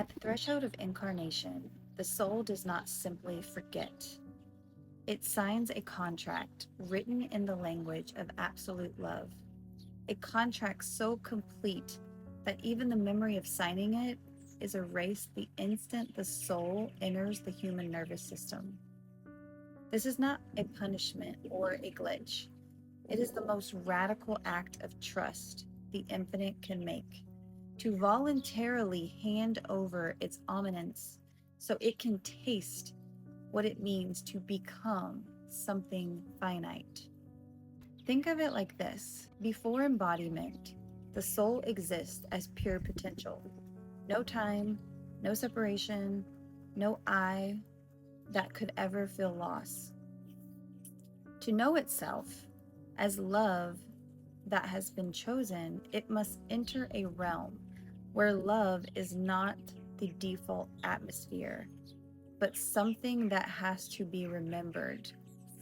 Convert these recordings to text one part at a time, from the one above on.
At the threshold of incarnation, the soul does not simply forget. It signs a contract written in the language of absolute love, a contract so complete that even the memory of signing it is erased the instant the soul enters the human nervous system. This is not a punishment or a glitch. It is the most radical act of trust the infinite can make, to voluntarily hand over its omniscience so it can taste what it means to become something finite. Think of it like this: before embodiment, the soul exists as pure potential. No time, no separation, no I that could ever feel loss. To know itself as love that has been chosen, it must enter a realm where love is not the default atmosphere, but something that has to be remembered,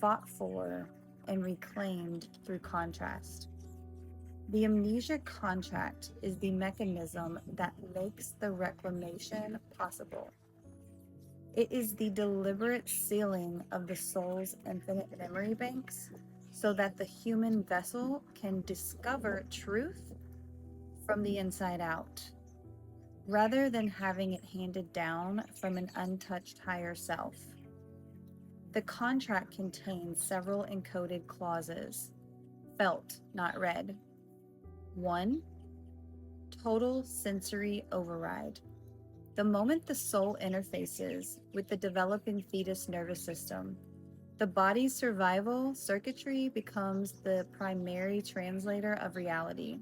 fought for, and reclaimed through contrast. The amnesia contract is the mechanism that makes the reclamation possible. It is the deliberate sealing of the soul's infinite memory banks so that the human vessel can discover truth from the inside out, rather than having it handed down from an untouched higher self. The contract contains several encoded clauses, felt, not read. 1. Total sensory override. The moment the soul interfaces with the developing fetus nervous system, the body's survival circuitry becomes the primary translator of reality.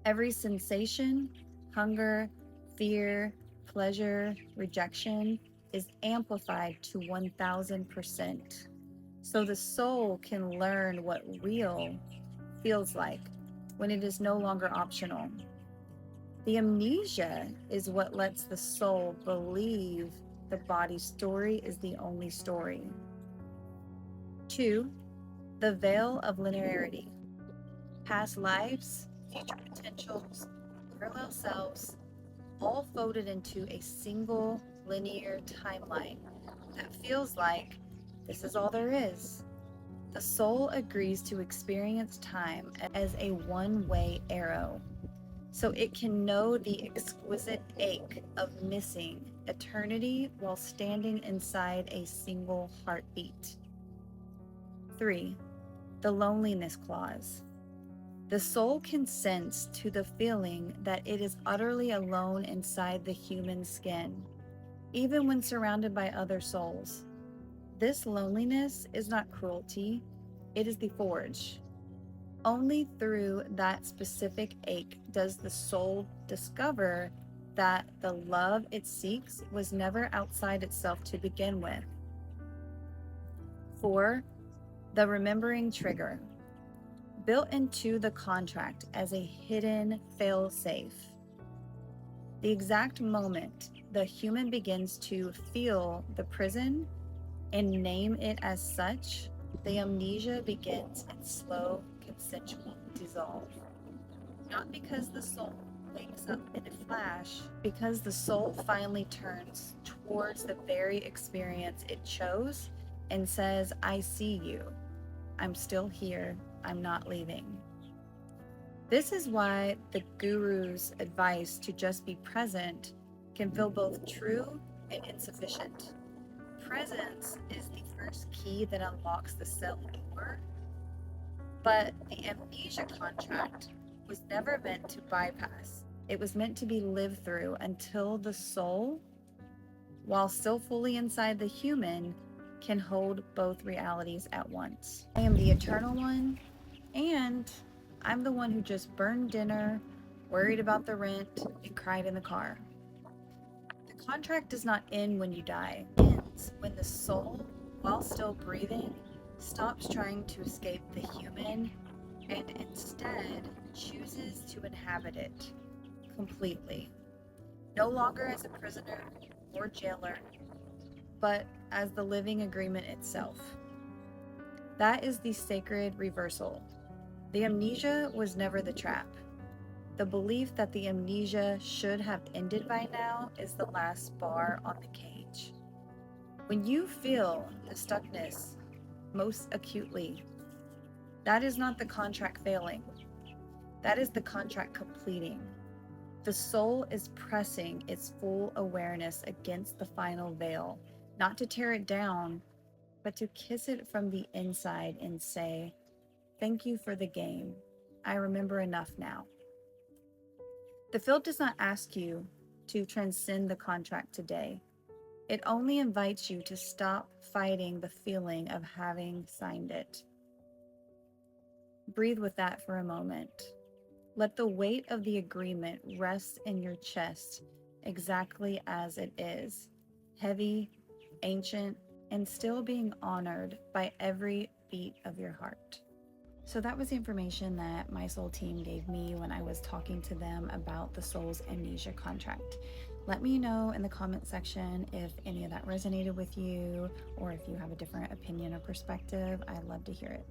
Every sensation, hunger, fear, pleasure, rejection is amplified to 1000%. So the soul can learn what real feels like when it is no longer optional. The amnesia is what lets the soul believe the body's story is the only story. 2. The veil of linearity. Past lives, future potentials, parallel selves, all folded into a single linear timeline that feels like this is all there is. The soul agrees to experience time as a one-way arrow, so it can know the exquisite ache of missing eternity while standing inside a single heartbeat. 3. The loneliness clause. The soul consents to the feeling that it is utterly alone inside the human skin, even when surrounded by other souls. This loneliness is not cruelty, it is the forge. Only through that specific ache does the soul discover that the love it seeks was never outside itself to begin with. 4. The remembering trigger. Built into the contract as a hidden fail-safe. The exact moment the human begins to feel the prison and name it as such, the amnesia begins its slow, consensual dissolve. Not because the soul wakes up in a flash, because the soul finally turns towards the very experience it chose and says, I see you. I'm still here. I'm not leaving. This is why the guru's advice to just be present can feel both true and insufficient. Presence is the first key that unlocks the cell door, but the amnesia contract was never meant to bypass. It was meant to be lived through until the soul, while still fully inside the human, can hold both realities at once. I am the eternal one, and I'm the one who just burned dinner, worried about the rent, and cried in the car. The contract does not end when you die. It ends when the soul, while still breathing, stops trying to escape the human and instead chooses to inhabit it completely. No longer as a prisoner or jailer, but as the living agreement itself. That is the sacred reversal. The amnesia was never the trap. The belief that the amnesia should have ended by now is the last bar on the cage. When you feel the stuckness most acutely, that is not the contract failing, that is the contract completing. The soul is pressing its full awareness against the final veil, not to tear it down, but to kiss it from the inside and say, "Thank you for the game. I remember enough now." The field does not ask you to transcend the contract today. It only invites you to stop fighting the feeling of having signed it. Breathe with that for a moment. Let the weight of the agreement rest in your chest exactly as it is, heavy, ancient, and still being honored by every beat of your heart. So that was the information that my soul team gave me when I was talking to them about the soul's amnesia contract. Let me know in the comment section if any of that resonated with you or if you have a different opinion or perspective. I'd love to hear it.